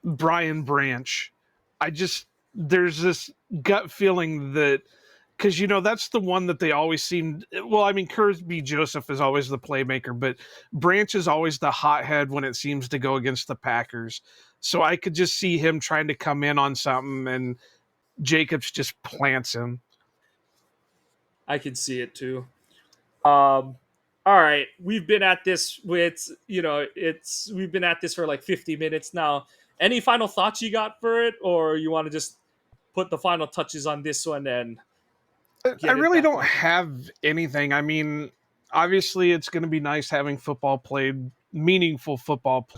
Brian Branch. There's this gut feeling that, because that's the one that they always seem. Well, I mean, Kirby Joseph is always the playmaker, but Branch is always the hothead when it seems to go against the Packers. So I could just see him trying to come in on something, and Jacobs just plants him. I can see it too. All right, we've been at this with we've been at this for like 50 minutes now. Any final thoughts you got for it, or you want to just put the final touches on this one? And I really don't have anything. I mean, obviously, it's going to be nice having football played, meaningful football.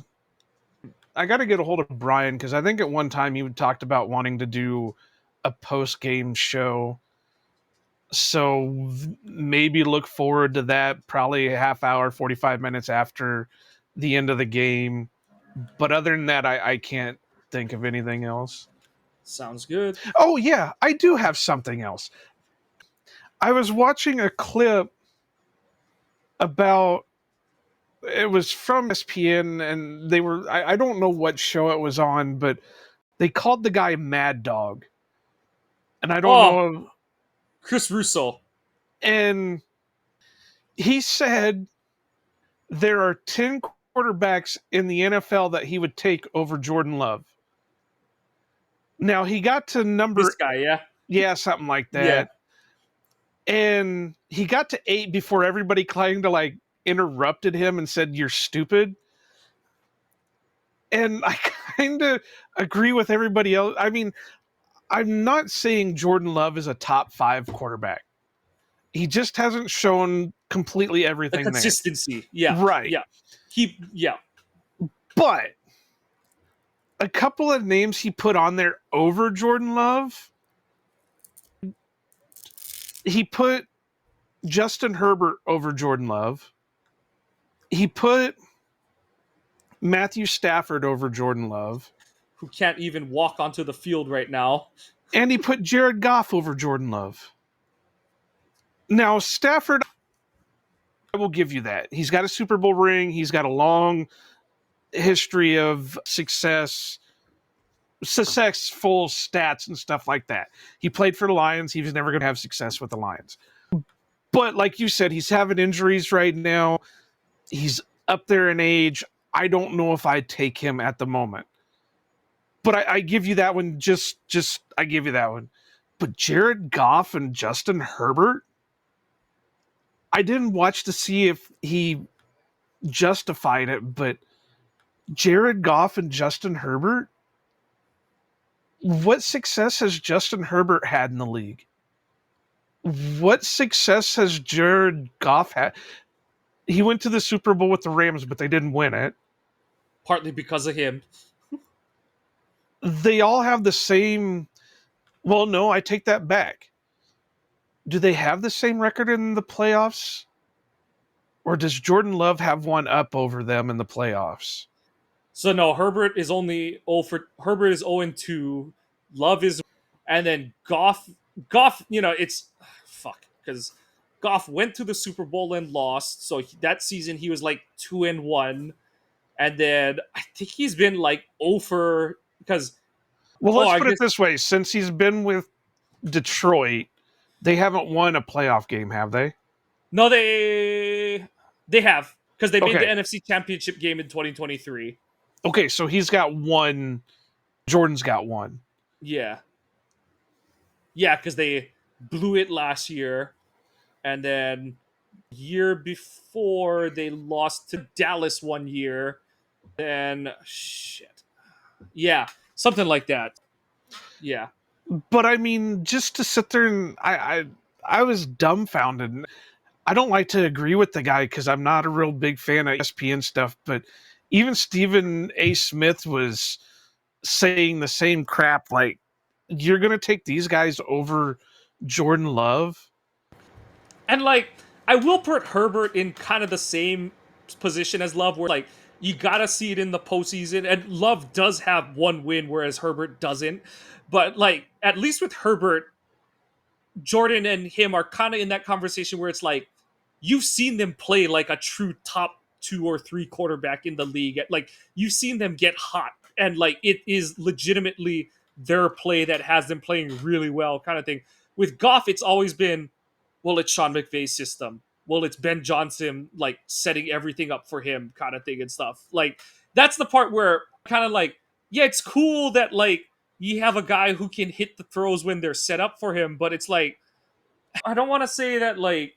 I got to get a hold of Brian because I think at one time he talked about wanting to do a post-game show. So maybe look forward to that, probably a half hour, 45 minutes after the end of the game. But other than that, I can't think of anything else. Sounds good. Oh, yeah, I do have something else. I was watching a clip about, it was from ESPN, and they were, I don't know what show it was on, but they called the guy Mad Dog. And I don't know. Chris Russo. And he said there are 10 quarterbacks in the NFL that he would take over Jordan Love. Now, he got to number... This guy, yeah? Yeah, something like that. Yeah. And he got to 8 before everybody kind of like interrupted him and said, "You're stupid." And I kind of agree with everybody else. I mean, I'm not saying Jordan Love is a top 5 quarterback. He just hasn't shown completely everything. The consistency. There. Yeah. Right. Yeah. But a couple of names he put on there over Jordan Love. He put Justin Herbert over Jordan Love. He put Matthew Stafford over Jordan Love, who can't even walk onto the field right now. And he put Jared Goff over Jordan Love. Now, Stafford, I will give you that. He's got a Super Bowl ring. He's got a long history of successful stats and stuff like that. He played for the Lions. He was never going to have success with the Lions. But like you said, he's having injuries right now. He's up there in age. I don't know if I'd take him at the moment. But I give you that one. I give you that one. But Jared Goff and Justin Herbert, I didn't watch to see if he justified it, but Jared Goff and Justin Herbert, what success has Justin Herbert had in the league? What success has Jared Goff had? He went to the Super Bowl with the Rams, but they didn't win it. Partly because of him. They all have the same. Well, no, I take that back. Do they have the same record in the playoffs? Or does Jordan Love have one up over them in the playoffs? So no, Herbert is 0-2. Love is, and then Goff, it's fuck, because Goff went to the Super Bowl and lost. So that season he was like 2-1, and then I think he's been like 0 because. Well, let's put it this way: since he's been with Detroit, they haven't won a playoff game, have they? No, they have, because they made the NFC Championship game in 2023. Okay, so he's got one. Jordan's got one. Yeah. Yeah, because they blew it last year. And then year before, they lost to Dallas one year. Then, shit. Yeah, something like that. Yeah. But I mean, just to sit there and I was dumbfounded. I don't like to agree with the guy because I'm not a real big fan of ESPN stuff, but even Stephen A. Smith was saying the same crap. Like, you're going to take these guys over Jordan Love? And, like, I will put Herbert in kind of the same position as Love, where, like, you got to see it in the postseason. And Love does have one win, whereas Herbert doesn't. But, like, at least with Herbert, Jordan and him are kind of in that conversation where it's like, you've seen them play like a true top 2 or 3 quarterback in the league. Like, you've seen them get hot, and like it is legitimately their play that has them playing really well, kind of thing. With Goff, it's always been, well, it's Sean McVay's system. Well, it's Ben Johnson like setting everything up for him, kind of thing and stuff. Like, that's the part where kind of like, yeah, it's cool that like you have a guy who can hit the throws when they're set up for him, but it's like, I don't want to say that like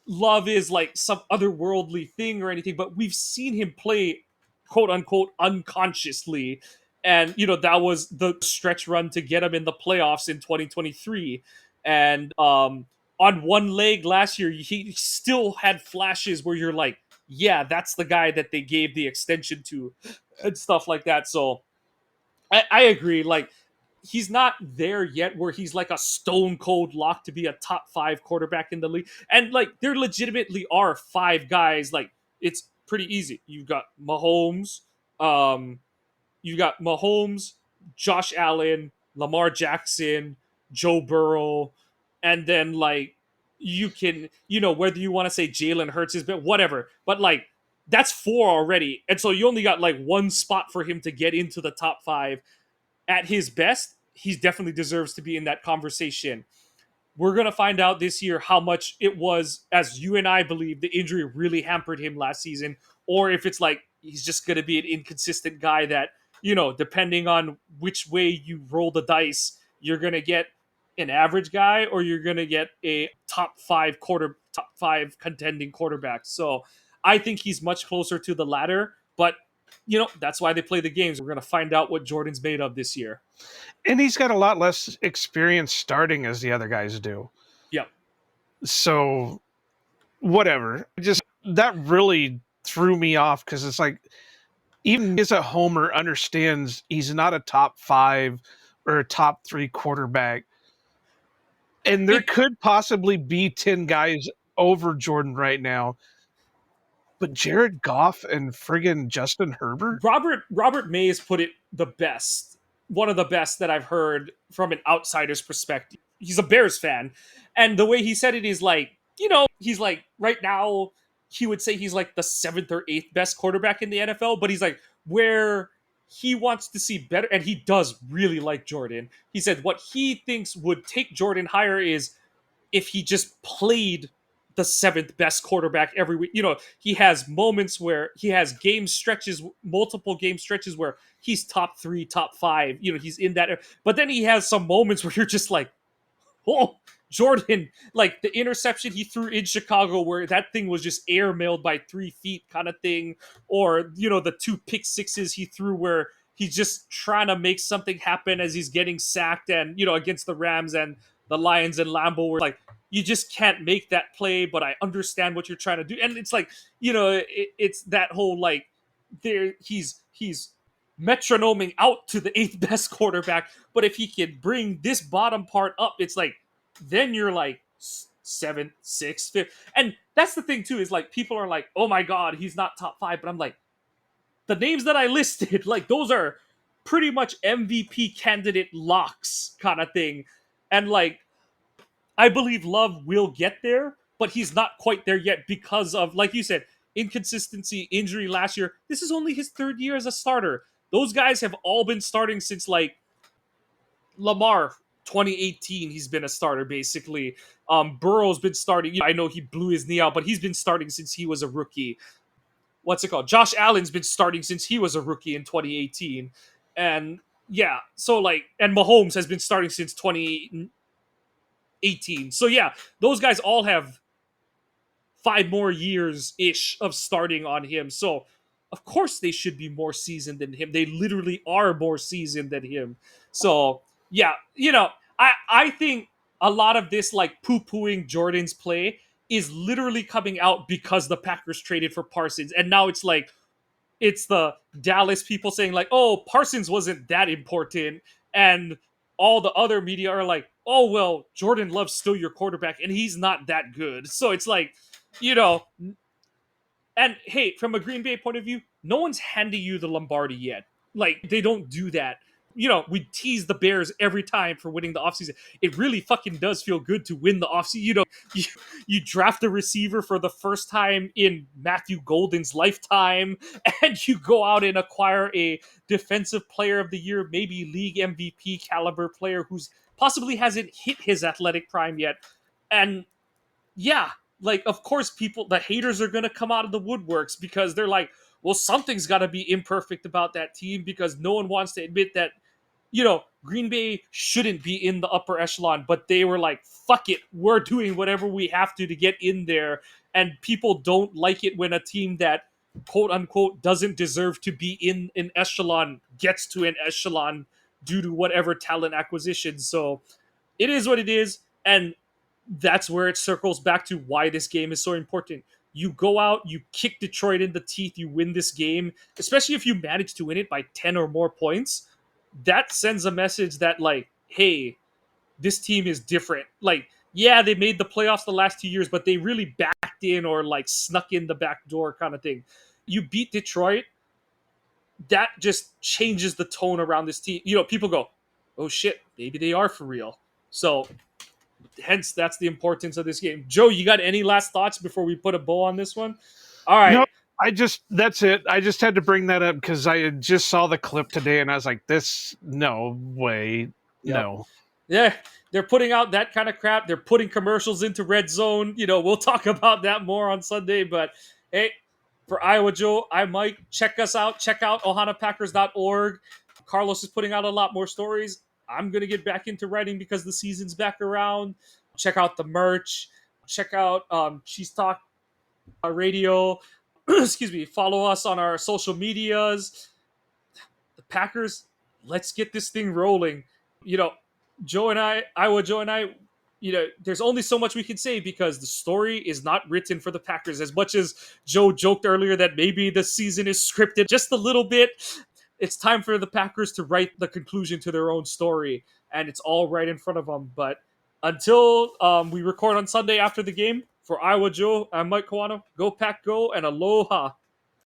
Love is like some otherworldly thing or anything, but we've seen him play quote unquote unconsciously. And, that was the stretch run to get him in the playoffs in 2023. And on one leg last year, he still had flashes where you're like, yeah, that's the guy that they gave the extension to and stuff like that. So I agree. Like, he's not there yet where he's like a stone cold lock to be a top 5 quarterback in the league. And like, there legitimately are 5 guys. Like, it's pretty easy. You've got Mahomes, Josh Allen, Lamar Jackson, Joe Burrow, and then like you can, whether you want to say Jalen Hurts is, but whatever. But like, that's 4 already. And so you only got like one spot for him to get into the top 5. At his best, he definitely deserves to be in that conversation. We're going to find out this year how much it was, as you and I believe, the injury really hampered him last season, or if it's like he's just going to be an inconsistent guy that, depending on which way you roll the dice, you're going to get an average guy or you're going to get a top 5 contending quarterback. So I think he's much closer to the latter, but that's why they play the games. We're going to find out what Jordan's made of this year. And he's got a lot less experience starting as the other guys do. Yep. So, whatever. That really threw me off because it's like, even as a homer understands he's not a top 5 or a top 3 quarterback. And there could possibly be 10 guys over Jordan right now. But Jared Goff and friggin' Justin Herbert? Robert Mays put it the best. One of the best that I've heard from an outsider's perspective. he's a Bears fan, and the way he said it is like, he's like right now he would say he's like the 7th or 8th best quarterback in the NFL, but he's like where he wants to see better, and he does really like Jordan. He said what he thinks would take Jordan higher is if he just played the 7th best quarterback every week. He has moments where he has multiple game stretches where he's top 3, top 5. He's in that. But then he has some moments where you're just like, oh, Jordan, like the interception he threw in Chicago where that thing was just airmailed by 3 feet kind of thing. Or, the 2 pick sixes he threw where he's just trying to make something happen as he's getting sacked, and, against the Rams and the Lions and Lambeau, where like, you just can't make that play, but I understand what you're trying to do. And it's like, it's that whole like, he's metronoming out to the 8th best quarterback, but if he can bring this bottom part up, it's like, then you're like 7th, 6th, 5th. And that's the thing too, is like, people are like, oh my God, he's not top 5. But I'm like, the names that I listed, like those are pretty much MVP candidate locks kind of thing. And like, I believe Love will get there, but he's not quite there yet because of, like you said, inconsistency, injury last year. This is only his 3rd year as a starter. Those guys have all been starting since like Lamar, 2018. He's been a starter basically. Burrow's been starting. I know he blew his knee out, but he's been starting since he was a rookie. What's it called? Josh Allen's been starting since he was a rookie in 2018. And yeah, so like, and Mahomes has been starting since 2018. So yeah, those guys all have 5 more years ish of starting on him. So of course they should be more seasoned than him. They literally are more seasoned than him. So yeah, I think a lot of this like poo-pooing Jordan's play is literally coming out because the Packers traded for Parsons, and now it's like, it's the Dallas people saying like, oh, Parsons wasn't that important, and all the other media are like, oh, well, Jordan Love's still your quarterback, and he's not that good. So it's like, and hey, from a Green Bay point of view, no one's handing you the Lombardi yet. Like, they don't do that. We tease the Bears every time for winning the offseason. It really fucking does feel good to win the offseason. You draft a receiver for the first time in Matthew Golden's lifetime, and you go out and acquire a defensive player of the year, maybe league MVP caliber player who's possibly hasn't hit his athletic prime yet. And yeah, like, of course, the haters are going to come out of the woodworks because they're like, well, something's got to be imperfect about that team because no one wants to admit that, Green Bay shouldn't be in the upper echelon, but they were like, fuck it, we're doing whatever we have to get in there. And people don't like it when a team that, quote unquote, doesn't deserve to be in an echelon gets to an echelon due to whatever talent acquisition. So it is what it is. And that's where it circles back to why this game is so important. You go out, you kick Detroit in the teeth, you win this game, especially if you manage to win it by 10 or more points. That sends a message that, like, hey, this team is different. Like, yeah, they made the playoffs the last 2 years, but they really backed in or, like, snuck in the back door kind of thing. You beat Detroit, that just changes the tone around this team. People go, oh, shit, maybe they are for real. So, hence, that's the importance of this game. Joe, you got any last thoughts before we put a bow on this one? All right. No, that's it. I just had to bring that up because I just saw the clip today and I was like, no way. Yep. No. Yeah, they're putting out that kind of crap. They're putting commercials into Red Zone. We'll talk about that more on Sunday. But hey, for Iowa Joe, I'm Mike. Check us out. Check out ohanapackers.org. Carlos is putting out a lot more stories. I'm going to get back into writing because the season's back around. Check out the merch. Check out Cheese Talk Radio. Excuse me. Follow us on our social medias. The Packers, let's get this thing rolling. Iowa Joe and I, there's only so much we can say because the story is not written for the Packers. As much as Joe joked earlier that maybe the season is scripted just a little bit, it's time for the Packers to write the conclusion to their own story, and it's all right in front of them. But until we record on Sunday after the game, for Iowa Joe, I'm Mike Kawano. Go Pack Go, and aloha.